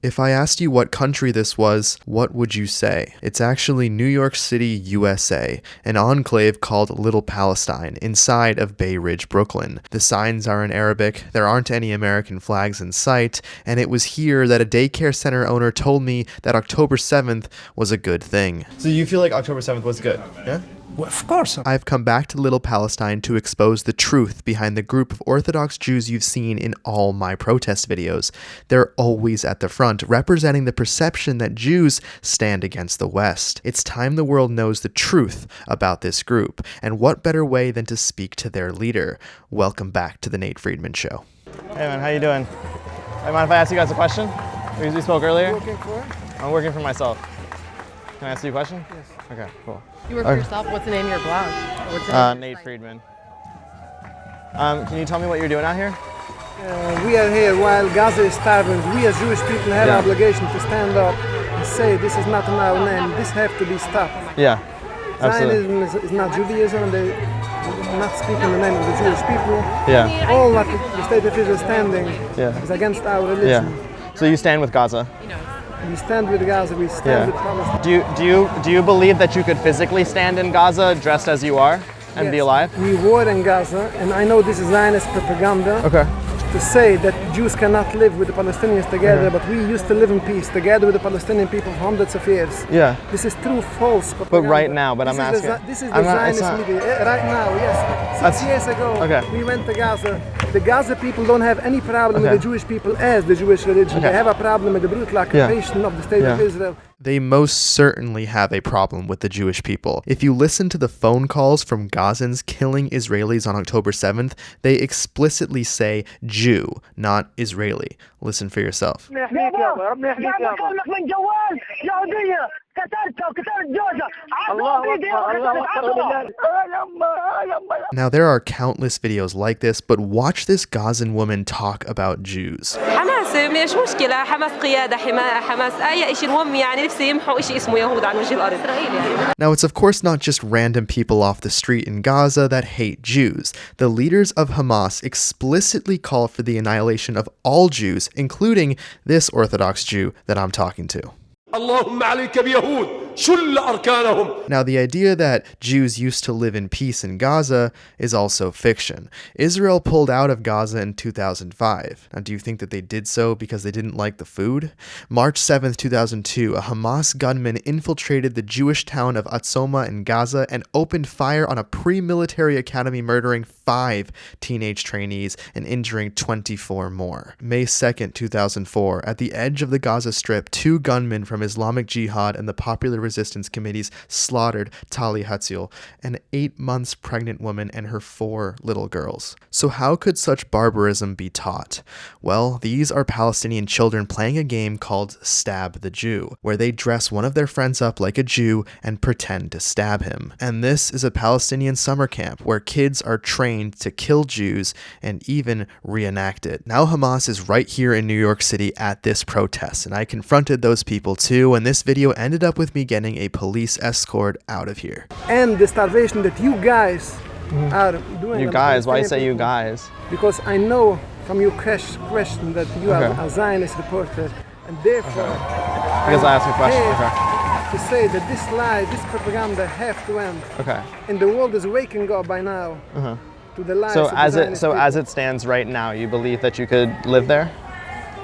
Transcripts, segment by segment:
If I asked you what country this was, what would you say? It's actually New York City, USA, an enclave called Little Palestine, inside of Bay Ridge, Brooklyn. The signs are in Arabic, there aren't any American flags in sight, and it was here that a daycare center owner told me that October 7th was a good thing. So you feel like October 7th was good, yeah? Well, of course. I've come back to Little Palestine to expose the truth behind the group of Orthodox Jews you've seen in all my protest videos. They're always at the front, representing the perception that Jews stand against the West. It's time the world knows the truth about this group, and what better way than to speak to their leader? Welcome back to The Nate Friedman Show. Hey man, how you doing? Hey, mind if I ask you guys a question? We spoke earlier? Working for? I'm working for myself. Can I ask you a question? Yes. Okay, cool. You work for yourself? What's the name of your blog? What's the name Nate Friedman. Can you tell me what you're doing out here? We are here while Gaza is starving. We as Jewish people have an obligation to stand up and say this is not in our name. This has to be stopped. Yeah, absolutely. Zionism is not Judaism, and they not speak in the name of the Jewish people. Yeah. All that the state of Israel is standing is against our religion. Yeah. So you stand with Gaza? We stand with Gaza, we stand with Palestine. Do you believe that you could physically stand in Gaza dressed as you are and be alive? We war in Gaza, and I know this is Zionist propaganda. Okay. To say that Jews cannot live with the Palestinians together, but we used to live in peace together with the Palestinian people for hundreds of years. Yeah. This is true false propaganda. But right now, I'm asking. This is the Zionist media. Right now, yes. 6 years ago, we went to Gaza. The Gaza people don't have any problem with the Jewish people as the Jewish religion. They have a problem with the brutal occupation of the state of Israel. They most certainly have a problem with the Jewish people. If you listen to the phone calls from Gazans killing Israelis on October 7th, they explicitly say Jew, not Israeli. Listen for yourself. Now, there are countless videos like this, but watch this Gazan woman talk about Jews. Now, it's of course not just random people off the street in Gaza that hate Jews. The leaders of Hamas explicitly call for the annihilation of all Jews, including this Orthodox Jew that I'm talking to. Now, the idea that Jews used to live in peace in Gaza is also fiction. Israel pulled out of Gaza in 2005. Now, do you think that they did so because they didn't like the food? March 7th, 2002, a Hamas gunman infiltrated the Jewish town of Atzoma in Gaza and opened fire on a pre-military academy, murdering 5 teenage trainees and injuring 24 more. May 2nd, 2004, at the edge of the Gaza Strip, 2 gunmen from Islamic Jihad and the Popular Resistance Committees slaughtered Tali Hatziel, an 8 months pregnant woman and her 4 little girls. So how could such barbarism be taught? Well, these are Palestinian children playing a game called Stab the Jew, where they dress one of their friends up like a Jew and pretend to stab him. And this is a Palestinian summer camp where kids are trained to kill Jews and even reenact it. Now Hamas is right here in New York City at this protest, and I confronted those people too, and this video ended up with me getting a police escort out of here. And the starvation that you guys are doing. You guys? Why you say you guys? Because I know from your question that you are a Zionist reporter, and therefore Because I asked a question. To say that this lie, this propaganda have to end. Okay. And the world is waking up by now to the lies. So as it stands right now, you believe that you could live there?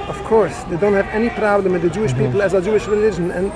Of course, they don't have any problem with the Jewish people as a Jewish religion, and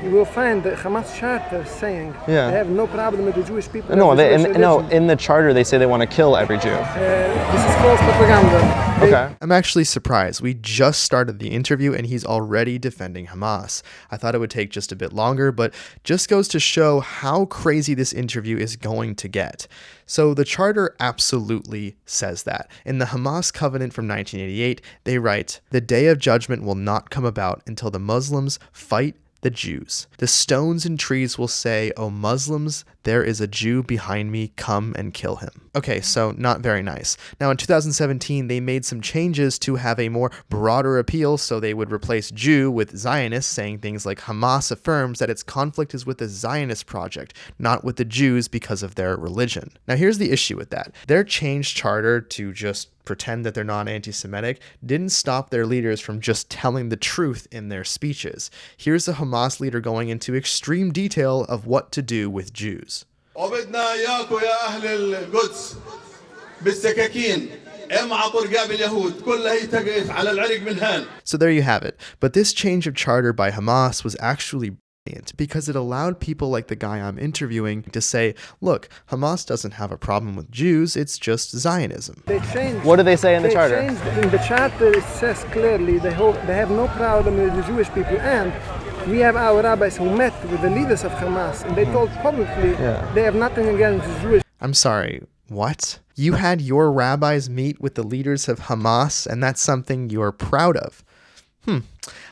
you will find the Hamas charter saying they have no problem with the Jewish people. No, in the charter they say they want to kill every Jew. This is false propaganda. Okay. I'm actually surprised. We just started the interview and he's already defending Hamas. I thought it would take just a bit longer, but just goes to show how crazy this interview is going to get. So the charter absolutely says that. In the Hamas covenant from 1988, they write, "The day of judgment will not come about until the Muslims fight the Jews. The stones and trees will say, 'O Muslims, there is a Jew behind me, come and kill him.'" Okay, so not very nice. Now in 2017, they made some changes to have a more broader appeal, so they would replace Jew with Zionist, saying things like Hamas affirms that its conflict is with the Zionist project, not with the Jews because of their religion. Now here's the issue with that. Their changed charter to just pretend that they're not anti-Semitic, didn't stop their leaders from just telling the truth in their speeches. Here's a Hamas leader going into extreme detail of what to do with Jews. وبدنا إياكم يا أهل القدس بالسكاكين امعطوا رقاب اليهود كلها هي تقف على العرق من هان. So there you have it. But this change of charter by Hamas was actually brilliant because it allowed people like the guy I'm interviewing to say, look, Hamas doesn't have a problem with Jews, it's just Zionism. They changed. What do they say in the charter? In the charter it says clearly they have no problem with the Jewish people, and we have our rabbis who met with the leaders of Hamas and they told publicly they have nothing against the Jewish. I'm sorry, what? You had your rabbis meet with the leaders of Hamas and that's something you're proud of?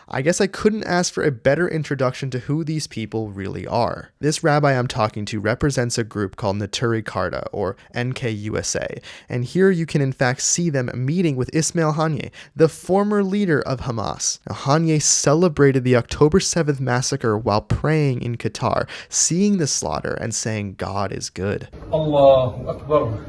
I guess I couldn't ask for a better introduction to who these people really are. This rabbi I'm talking to represents a group called Neturei Karta, or NKUSA, and here you can in fact see them meeting with Ismail Haniyeh, the former leader of Hamas. Now, Haniyeh celebrated the October 7th massacre while praying in Qatar, seeing the slaughter and saying God is good. Allahu Akbar.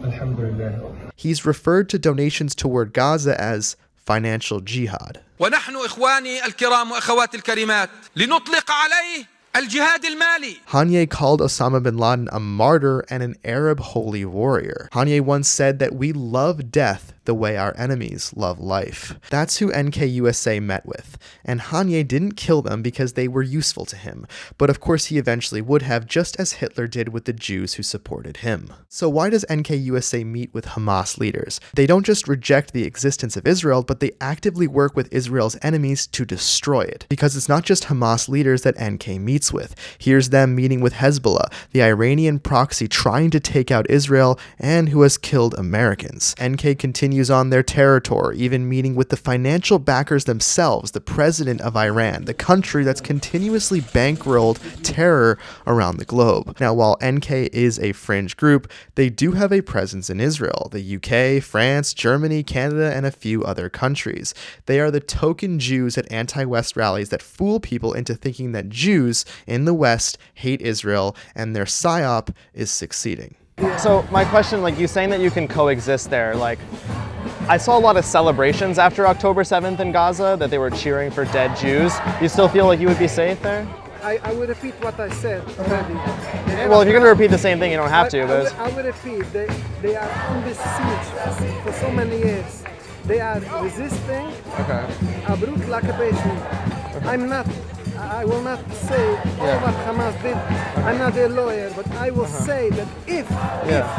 Alhamdulillah. He's referred to donations toward Gaza as financial jihad. ونحن إخواني الكرام وأخواتي الكريمات لنطلق عليه الجهاد المالي. Haniyeh called Osama bin Laden a martyr and an Arab holy warrior. Haniyeh once said that we love death the way our enemies love life. That's who NKUSA met with. And Haniyeh didn't kill them because they were useful to him. But of course he eventually would have, just as Hitler did with the Jews who supported him. So why does NKUSA meet with Hamas leaders? They don't just reject the existence of Israel, but they actively work with Israel's enemies to destroy it. Because it's not just Hamas leaders that NK meets with. Here's them meeting with Hezbollah, the Iranian proxy trying to take out Israel and who has killed Americans. NK continues on their terror tour, even meeting with the financial backers themselves, the president of Iran, the country that's continuously bankrolled terror around the globe. Now, while NK is a fringe group, they do have a presence in Israel, the UK, France, Germany, Canada, and a few other countries. They are the token Jews at anti-West rallies that fool people into thinking that Jews in the West hate Israel and their psyop is succeeding. So my question, like you saying that you can coexist there, like I saw a lot of celebrations after October 7th in Gaza that they were cheering for dead Jews. You still feel like you would be safe there? I will repeat what I said already. Well, if you're going to repeat the same thing, you don't have to. But I will repeat. They are on this siege for so many years. They are resisting a brutal occupation. I will not say all what Hamas did. I'm not their lawyer, but I will say that if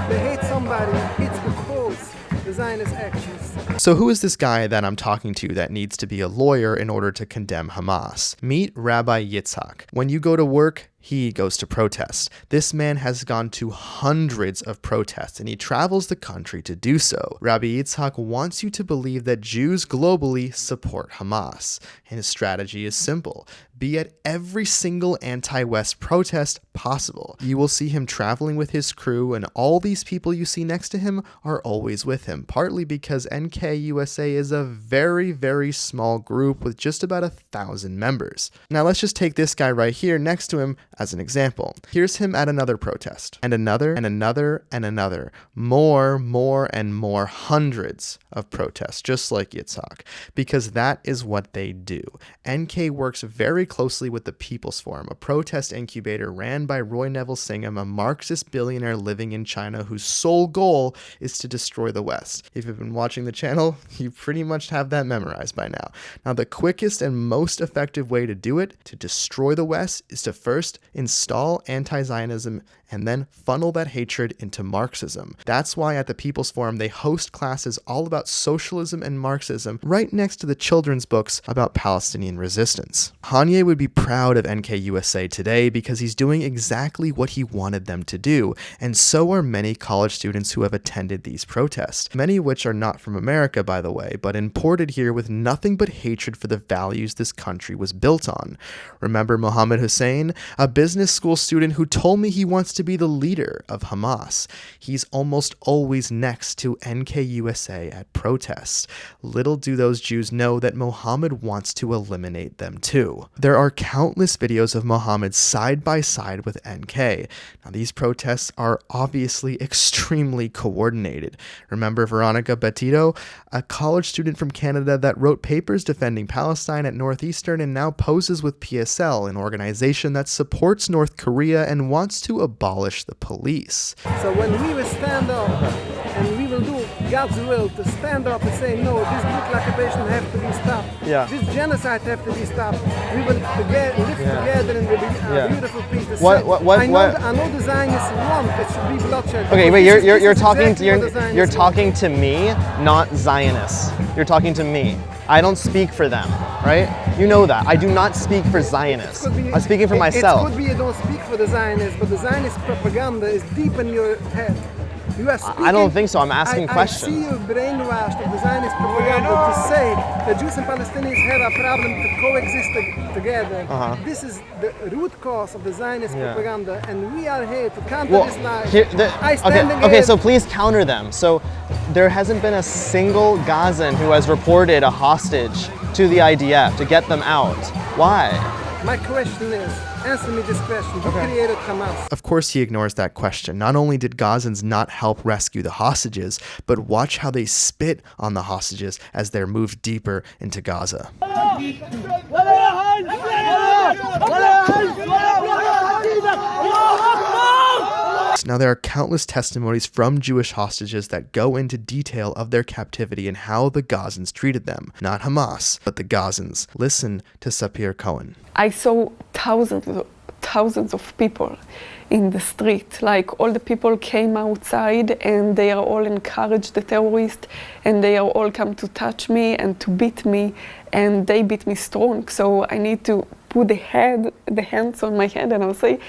they hate somebody, it's because the Zionist actions. So who is this guy that I'm talking to that needs to be a lawyer in order to condemn Hamas? Meet Rabbi Yitzhak. When you go to work, he goes to protest. This man has gone to hundreds of protests and he travels the country to do so. Rabbi Yitzhak wants you to believe that Jews globally support Hamas. And his strategy is simple. Be at every single anti-West protest possible. You will see him traveling with his crew, and all these people you see next to him are always with him, partly because NKUSA is a very, very small group with just about 1,000 members. Now let's just take this guy right here next to him as an example. Here's him at another protest, and another, and another, and another. More, and more, hundreds of protests, just like Yitzhak, because that is what they do. NK works very closely with the People's Forum, a protest incubator ran by Roy Neville Singham, a Marxist billionaire living in China whose sole goal is to destroy the West. If you've been watching the channel, you pretty much have that memorized by now. Now, the quickest and most effective way to do it, to destroy the West, is to first install anti-Zionism and then funnel that hatred into Marxism. That's why at the People's Forum, they host classes all about socialism and Marxism right next to the children's books about Palestinian resistance. Haniyeh would be proud of NKUSA today because he's doing exactly what he wanted them to do, and so are many college students who have attended these protests, many of which are not from America, by the way, but imported here with nothing but hatred for the values this country was built on. Remember Mohammed Hussein? A business school student who told me he wants to be the leader of Hamas. He's almost always next to NKUSA at protests. Little do those Jews know that Mohammed wants to eliminate them too. There are countless videos of Mohammed side by side with NK. Now, these protests are obviously extremely coordinated. Remember Veronica Betito, a college student from Canada that wrote papers defending Palestine at Northeastern and now poses with PSL, an organization that supports North Korea and wants to abolish the police. So when we will stand up and we will do God's will to stand up and say, no, this brutal occupation have to be stopped. Yeah. This genocide have to be stopped. We will live together in the beautiful peace. I know the Zionists want it should be bloodshed. Okay, wait, you're talking to me, not Zionists. You're talking to me. I don't speak for them, right? You know that. I do not speak for Zionists. I'm speaking for myself. It could be you don't speak for the Zionists, but the Zionist propaganda is deep in your head. You are speaking, I don't think so. I'm asking questions. I see you brainwashed of the Zionist propaganda to say that Jews and Palestinians have a problem to coexist together. This is the root cause of the Zionist propaganda, and we are here to counter this lie. Okay, so please counter them. So there hasn't been a single Gazan who has reported a hostage to the IDF to get them out. Why? My question is, answer me this question. Who created Hamas? Of course he ignores that question. Not only did Gazans not help rescue the hostages, but watch how they spit on the hostages as they're moved deeper into Gaza. Now, there are countless testimonies from Jewish hostages that go into detail of their captivity and how the Gazans treated them. Not Hamas, but the Gazans. Listen to Sapir Cohen. I saw thousands of people in the street. Like, all the people came outside and they are all encouraged the terrorists, and they are all come to touch me and to beat me, and they beat me strong. So I need to put the hands on my head and I'll say,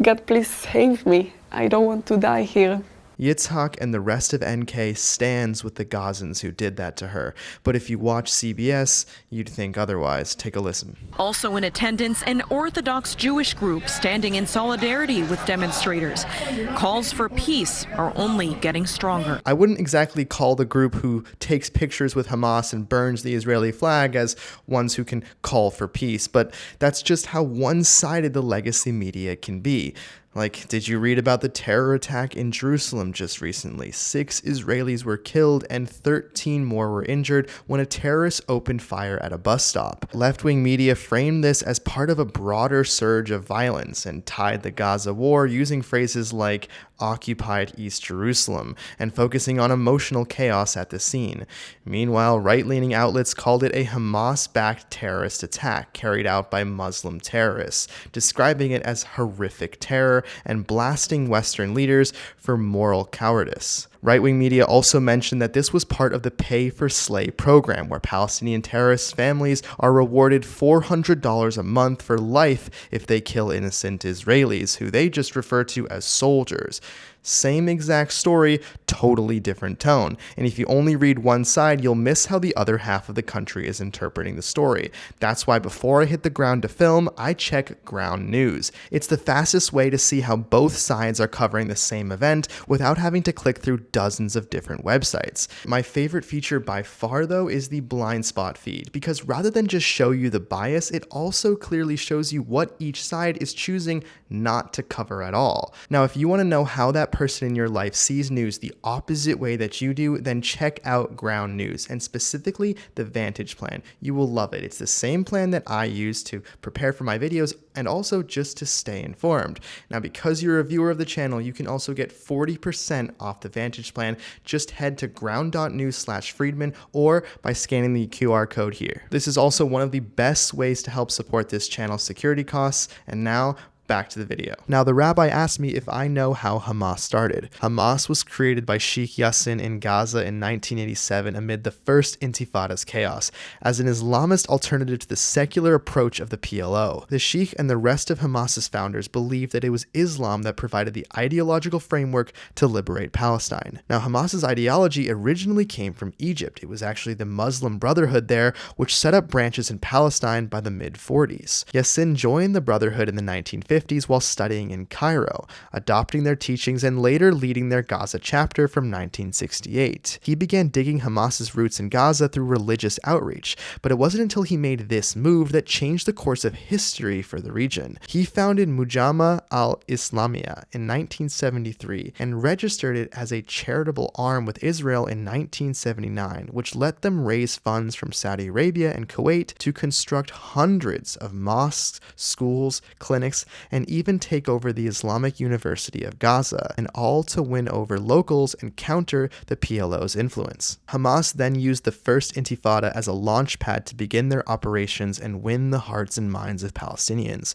God, please save me. I don't want to die here. Yitzhak and the rest of NK stands with the Gazans who did that to her. But if you watch CBS, you'd think otherwise. Take a listen. Also in attendance, an Orthodox Jewish group standing in solidarity with demonstrators. Calls for peace are only getting stronger. I wouldn't exactly call the group who takes pictures with Hamas and burns the Israeli flag as ones who can call for peace, but that's just how one-sided the legacy media can be. Like, did you read about the terror attack in Jerusalem just recently? 6 Israelis were killed and 13 more were injured when a terrorist opened fire at a bus stop. Left-wing media framed this as part of a broader surge of violence and tied the Gaza war using phrases like occupied East Jerusalem and focusing on emotional chaos at the scene. Meanwhile, right-leaning outlets called it a Hamas-backed terrorist attack carried out by Muslim terrorists, describing it as horrific terror and blasting Western leaders for moral cowardice. Right-wing media also mentioned that this was part of the Pay for Slay program, where Palestinian terrorists' families are rewarded $400 a month for life if they kill innocent Israelis, who they just refer to as soldiers. Same exact story, totally different tone. And if you only read one side, you'll miss how the other half of the country is interpreting the story. That's why before I hit the ground to film, I check ground news. It's the fastest way to see how both sides are covering the same event without having to click through dozens of different websites. My favorite feature by far, though, is the blind spot feed, because rather than just show you the bias, it also clearly shows you what each side is choosing not to cover at all. Now, if you want to know how that person in your life sees news the opposite way that you do, then check out Ground News, and specifically the Vantage plan. You will love it. It's the same plan that I use to prepare for my videos and also just to stay informed. Now, because you're a viewer of the channel, you can also get 40% off the Vantage plan. Just head to ground.news/Friedman or by scanning the QR code here. This is also one of the best ways to help support this channel's security costs. And now, back to the video. Now, the rabbi asked me if I know how Hamas started. Hamas was created by Sheikh Yassin in Gaza in 1987 amid the first Intifada's chaos, as an Islamist alternative to the secular approach of the PLO. The Sheikh and the rest of Hamas's founders believed that it was Islam that provided the ideological framework to liberate Palestine. Now, Hamas's ideology originally came from Egypt. It was actually the Muslim Brotherhood there, which set up branches in Palestine by the mid-40s. Yassin joined the Brotherhood in the 1950s 1950s while studying in Cairo, adopting their teachings and later leading their Gaza chapter from 1968. He began digging Hamas's roots in Gaza through religious outreach, but it wasn't until he made this move that changed the course of history for the region. He founded Mujama al-Islamiyah in 1973 and registered it as a charitable arm with Israel in 1979, which let them raise funds from Saudi Arabia and Kuwait to construct hundreds of mosques, schools, clinics, and even take over the Islamic University of Gaza, and all to win over locals and counter the PLO's influence. Hamas then used the First Intifada as a launch pad to begin their operations and win the hearts and minds of Palestinians.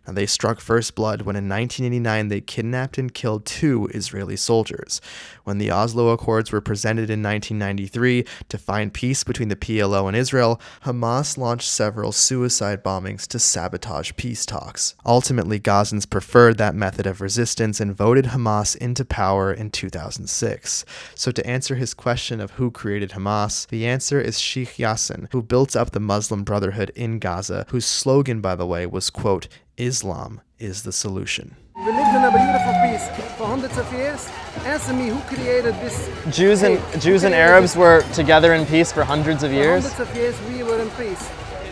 Now, they struck first blood when in 1989 they kidnapped and killed 2 Israeli soldiers. When the Oslo Accords were presented in 1993 to find peace between the PLO and Israel, Hamas launched several suicide bombings to sabotage peace talks. Ultimately, Gazans preferred that method of resistance and voted Hamas into power in 2006. So to answer his question of who created Hamas, the answer is Sheikh Yassin, who built up the Muslim Brotherhood in Gaza, whose slogan, by the way, was, quote, "Islam is the solution." We lived in a beautiful peace for hundreds of years. Answer me, who created this? Jews and Arabs were together in peace for hundreds of years? For hundreds of years we were in peace.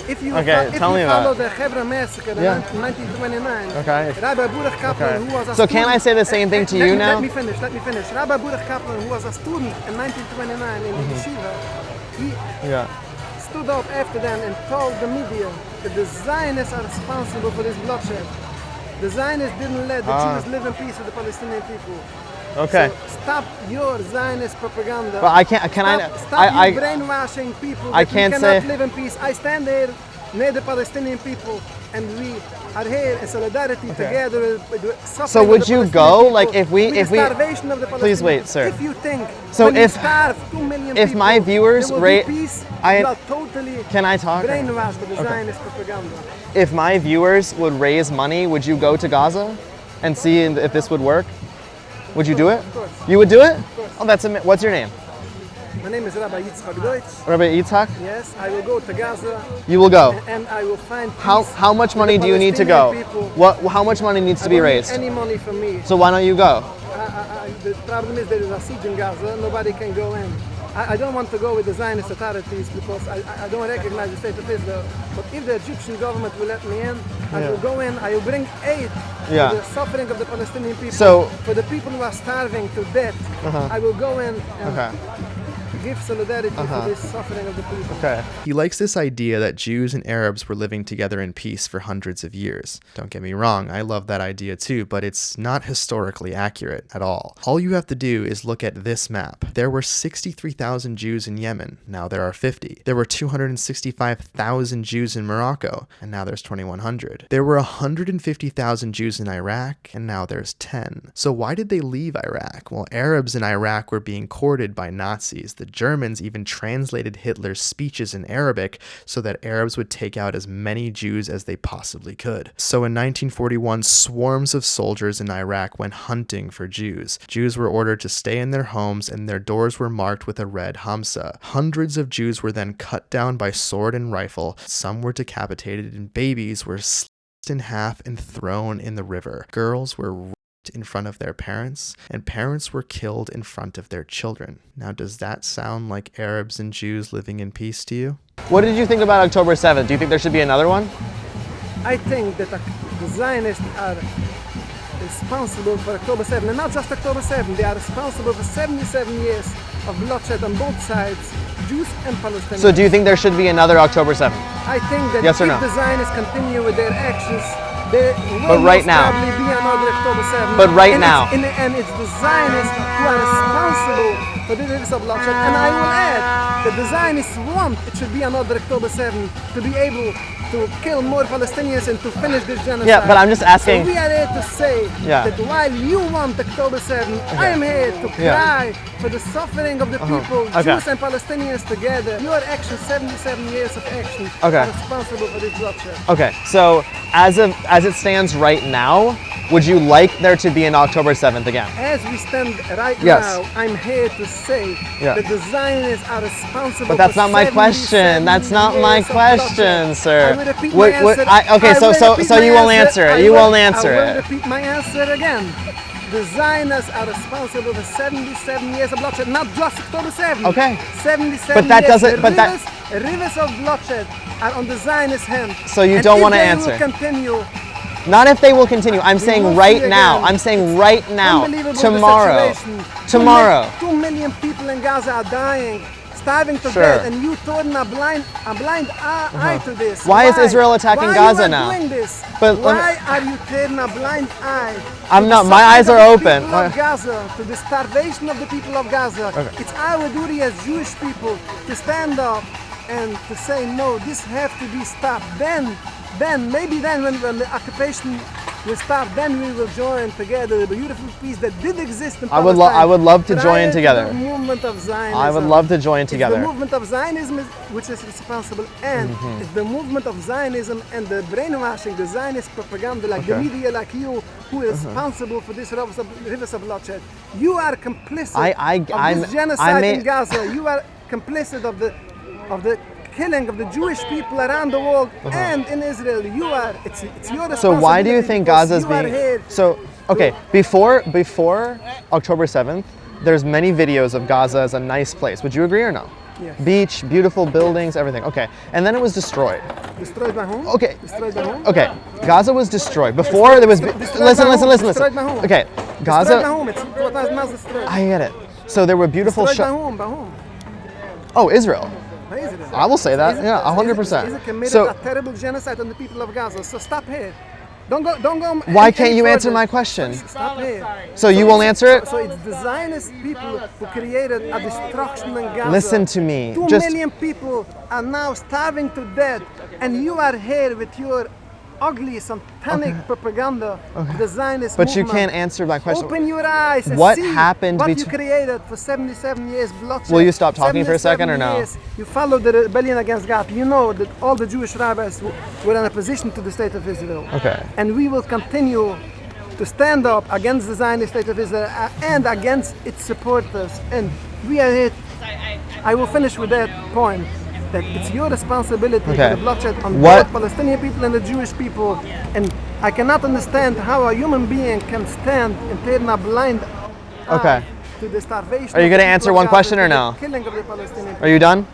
If you follow the Hebrew massacre in 1929, Rabbi Baruch Kaplan, who was a student, can I say the same thing to you now? Let me finish. Rabbi Baruch Kaplan, who was a student in 1929 in Yeshiva, he stood up after them and told the media that the Zionists are responsible for this bloodshed. The Zionists didn't let the Jews live in peace with the Palestinian people. Okay. So stop your Zionist propaganda. But I can't. Stop brainwashing people. I can't say. Live in peace. I stand there near the Palestinian people, and we are here in solidarity together with the suffering. So would you go, people, like, if we starvation of the please wait, sir. If you think so, when you starve 2 million if people, my viewers rate, peace, you are totally can I talk? Brainwashed with the Zionist propaganda. If my viewers would raise money, would you go to Gaza and see if this would work? Would you do it? Of course. You would do it? Of course. Oh, that's amazing. What's your name? My name is Rabbi Yitzchak Deutsch. Rabbi Yitzchak? Yes, I will go to Gaza. You will go. And I will find peace. How much money do you need to go? How much money needs to be raised? Any money from me. So why don't you go? The problem is there is a siege in Gaza. Nobody can go in. I don't want to go with the Zionist authorities because I don't recognize the state of Israel. But if the Egyptian government will let me in, I will go in. I will bring aid to the suffering of the Palestinian people. So, for the people who are starving to death, I will go in and give solidarity for this suffering of the people. Okay. He likes this idea that Jews and Arabs were living together in peace for hundreds of years. Don't get me wrong, I love that idea too, but it's not historically accurate at all. All you have to do is look at this map. There were 63,000 Jews in Yemen, now there are 50. There were 265,000 Jews in Morocco, and now there's 2,100. There were 150,000 Jews in Iraq, and now there's 10. So why did they leave Iraq? Well, Arabs in Iraq were being courted by Nazis. The Germans even translated Hitler's speeches in Arabic so that Arabs would take out as many Jews as they possibly could. So in 1941, swarms of soldiers in Iraq went hunting for Jews. Jews were ordered to stay in their homes and their doors were marked with a red Hamsa. Hundreds of Jews were then cut down by sword and rifle. Some were decapitated and babies were sliced in half and thrown in the river. Girls were in front of their parents, and parents were killed in front of their children. Now, does that sound like Arabs and Jews living in peace to you? What did you think about October 7th? Do you think there should be another one? I think that the Zionists are responsible for October 7th, and not just October 7th, they are responsible for 77 years of bloodshed on both sides, Jews and Palestinians. So do you think there should be another October 7th? I think that yes or if no? the Zionists continue with their actions, there will probably be another October 7th. But right now. And it's the Zionists who are responsible for the risks of bloodshed. And I will add that the Zionists want it should be another October 7th to be able to kill more Palestinians and to finish this genocide. Yeah, but I'm just asking. So we are here to say that while you want October 7th, I am here to cry for the suffering of the people, Jews and Palestinians together. Your action, 77 years of action, are responsible for this bloodshed. Okay, so as it stands right now, would you like there to be an October 7th again? As we stand right Yes. now, I'm here to say that the Zionists are responsible. But that's for not my question. 77 That's not my years of question, bloodshed. sir. I will repeat my answer. Okay, I will repeat so my you will answer it. You will answer I will it. repeat my answer again. The Zionists are responsible for 77 years of bloodshed, not just October 7th. Okay. 77 But that years. doesn't- but that- Rivers of bloodshed are on the Zionist hand. So you And don't if want to they answer. will continue. Not if they will continue. I'm saying will right see now. again. I'm saying right now. Unbelievable, the Tomorrow. situation. Tomorrow. 2 million people in Gaza are dying, starving to Sure. death, and you turn a blind eye to this. Why is Israel attacking Gaza Why now? you are doing this? But let me- Why are you turning a blind eye? I'm to not- the my eyes suffering are of the open. people of Gaza, to the starvation of the people of Gaza. Okay. It's our duty as Jewish people to stand up and to say no. This has to be stopped. Then maybe then when the occupation will stop, then we will join together the beautiful peace that did exist in I would love to Palestine join prior together. the movement of Zionism. I would love to join It's together. the movement of Zionism which is responsible, and it's the movement of Zionism and the brainwashing, the Zionist propaganda, like the Okay. media, like you, who is responsible for this rivers of bloodshed. You are complicit of this genocide in Gaza. You are complicit of the killing of the Jewish people around the world and in Israel. You are. It's your responsibility. So why do you think because Gaza's you are being here so okay, before October 7th, there's many videos of Gaza as a nice place. Would you agree or no? Yes. Beach, beautiful buildings, everything. Okay. And then it was destroyed. Destroyed my home. Okay. Destroyed my home. Okay. Gaza was destroyed. Before there was listen. Destroyed my home. Okay. Destroyed my Gaza home. It's what was not destroyed. I get it. So there were beautiful Destroyed shots. my home. Oh, Israel. Israel. I will say that. Yeah, 100%. Israel committed So a terrible genocide on the people of Gaza. So stop here. Don't go. why any can't you answer further. my question? Stop here. So you won't answer it? So it's the Zionist people who created a destruction in Gaza. Listen to me. 2 Just million people are now starving to death, and you are here with your ugly, satanic propaganda of the Zionist but you movement. can't answer my question. Open your eyes and What see happened what you between- created for 77 years bloodshed. Will you stop talking for a second or 77 no? years. You followed the rebellion against God. You know that all the Jewish rabbis were in opposition to the state of Israel. Okay. And we will continue to stand up against the Zionist state of Israel and against its supporters. And we are here. I will finish with that point. That it's your responsibility for the bloodshed on both Palestinian people and the Jewish people. And I cannot understand how a human being can stand and turn a blind eye to the starvation. Are you going to answer one question or no? Killing of the Palestinian people. Are you done?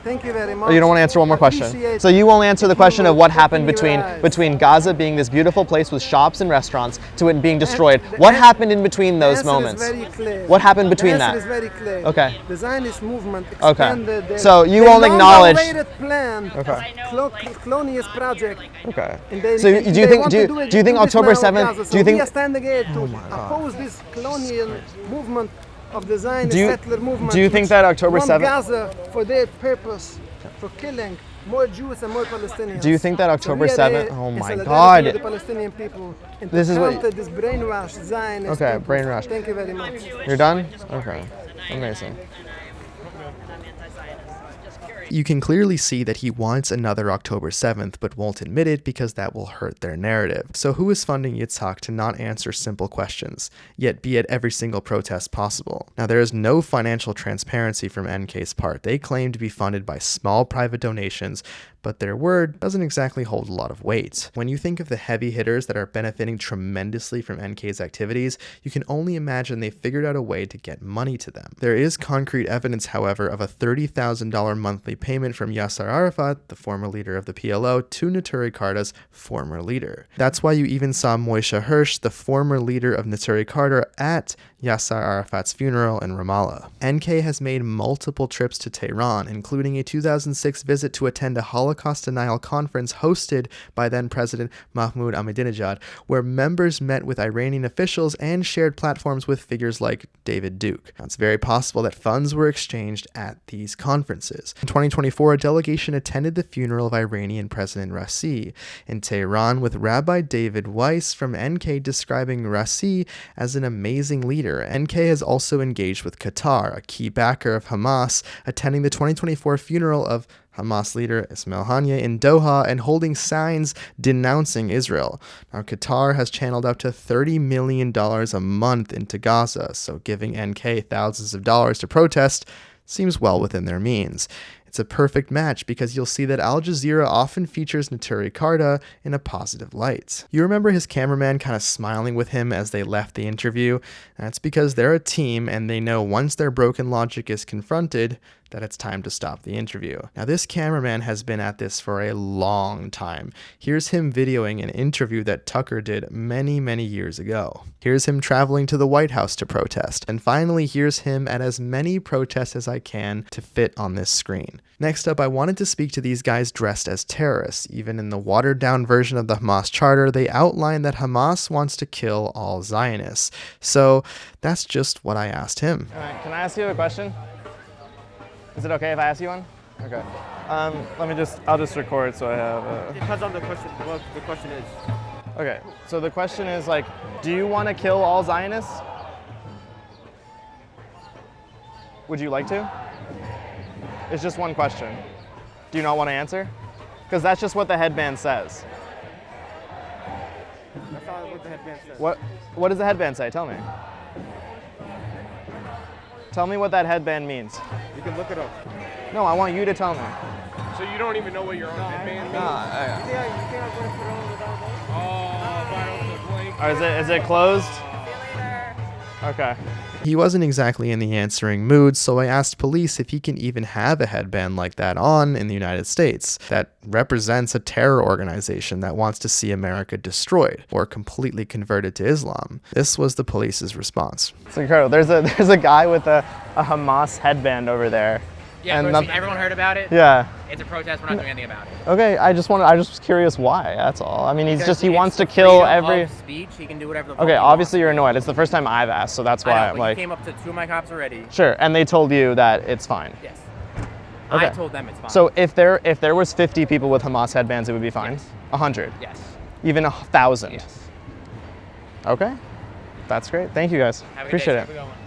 Thank you very much. Or you don't want to answer one more question? So you won't answer the question of what happened between Gaza being this beautiful place with shops and restaurants to it being destroyed. What happened in between those moments? The answer is very clear. What happened between the answer that? is very clear. Okay. The Zionist movement expanded their, So you their won't acknowledge. long-awaited plan, colonialist project. Okay. And they, So and do you they think want do to you, do it- do you think do this October now in 7th? Gaza. So Do you we think are standing here to oppose this colonial movement of the Zionist Do you- settler movement? do you think which that October want 7th Gaza for their purpose, for killing more Jews and more Palestinians. Do you think that So October we are 7th? here Oh in my solidarity God. with the Palestinian people and This to is what- counter this brainwashed Zionist. Okay, people. brainwashed. Thank you very much. You're done? Okay. Amazing. You can clearly see that he wants another October 7th, but won't admit it because that will hurt their narrative. So who is funding Yitzhak to not answer simple questions, yet be at every single protest possible? Now, there is no financial transparency from NK's part. They claim to be funded by small private donations, but their word doesn't exactly hold a lot of weight. When you think of the heavy hitters that are benefiting tremendously from NK's activities, you can only imagine they figured out a way to get money to them. There is concrete evidence, however, of a $30,000 monthly payment from Yasser Arafat, the former leader of the PLO, to Neturei Karta's former leader. That's why you even saw Moshe Hirsch, the former leader of Neturei Karta, at Yasser Arafat's funeral in Ramallah. NK has made multiple trips to Tehran, including a 2006 visit to attend a Holocaust denial conference hosted by then-President Mahmoud Ahmadinejad, where members met with Iranian officials and shared platforms with figures like David Duke. Now, it's very possible that funds were exchanged at these conferences. In 2024, a delegation attended the funeral of Iranian President Raisi in Tehran, with Rabbi David Weiss from NK describing Raisi as an amazing leader. NK has also engaged with Qatar, a key backer of Hamas, attending the 2024 funeral of Hamas leader Ismail Haniyeh in Doha and holding signs denouncing Israel. Now, Qatar has channeled up to $30 million a month into Gaza, so giving NK thousands of dollars to protest seems well within their means. It's a perfect match because you'll see that Al Jazeera often features Neturei Karta in a positive light. You remember his cameraman kind of smiling with him as they left the interview? That's because they're a team and they know once their broken logic is confronted, that it's time to stop the interview. Now, this cameraman has been at this for a long time. Here's him videoing an interview that Tucker did many, many years ago. Here's him traveling to the White House to protest. And finally, here's him at as many protests as I can to fit on this screen. Next up, I wanted to speak to these guys dressed as terrorists. Even in the watered-down version of the Hamas charter, they outline that Hamas wants to kill all Zionists. So that's just what I asked him. All right, can I ask you a question? Is it okay if I ask you one? Okay. I'll just record so I have... Depends on the question, what the question is. Okay, so the question is like, do you want to kill all Zionists? Would you like to? It's just one question. Do you not want to answer? Because that's just what the headband says. That's not what the headband says. What does the headband say? Tell me. Tell me what that headband means. You can look it up. No, I want you to tell me. So you don't even know what your own headband means? Is it closed? Okay. He wasn't exactly in the answering mood, so I asked police if he can even have a headband like that on in the United States that represents a terror organization that wants to see America destroyed or completely converted to Islam. This was the police's response. It's incredible. There's a guy with a Hamas headband over there. Yeah, and everyone heard about it? Yeah. It's a protest, we're not doing anything about it. Okay, I just was curious why, that's all. I mean, he wants to kill every... Of speech, he can do whatever the fuck Okay, he obviously wants. you're annoyed. It's the first time I've asked, so that's why I'm like... You came up to 2 of my cops already. Sure, and they told you that it's fine. Yes. Okay. I told them it's fine. So if there was 50 people with Hamas headbands, it would be fine? Yes. 100? Yes. Even 1,000? Yes. Okay, that's great. Thank you guys. Have a Appreciate good day. it. Have a good one.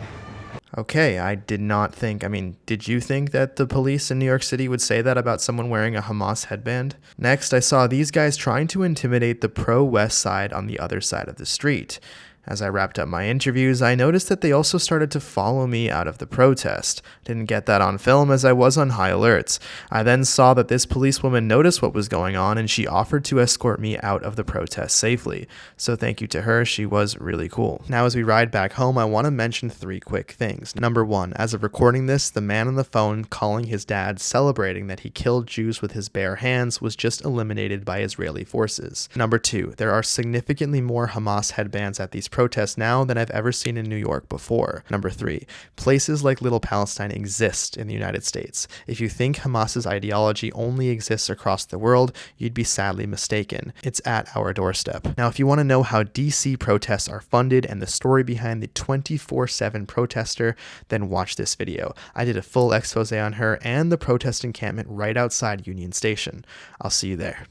Okay, I did not think, did you think that the police in New York City would say that about someone wearing a Hamas headband? Next, I saw these guys trying to intimidate the pro-West side on the other side of the street. As I wrapped up my interviews, I noticed that they also started to follow me out of the protest. Didn't get that on film as I was on high alerts. I then saw that this policewoman noticed what was going on and she offered to escort me out of the protest safely. So thank you to her, she was really cool. Now as we ride back home, I want to mention 3 quick things. Number 1, as of recording this, the man on the phone calling his dad celebrating that he killed Jews with his bare hands was just eliminated by Israeli forces. Number 2, there are significantly more Hamas headbands at these protests now than I've ever seen in New York before. Number 3, places like Little Palestine exist in the United States. If you think Hamas's ideology only exists across the world, you'd be sadly mistaken. It's at our doorstep. Now, if you want to know how DC protests are funded and the story behind the 24/7 protester, then watch this video. I did a full expose on her and the protest encampment right outside Union Station. I'll see you there.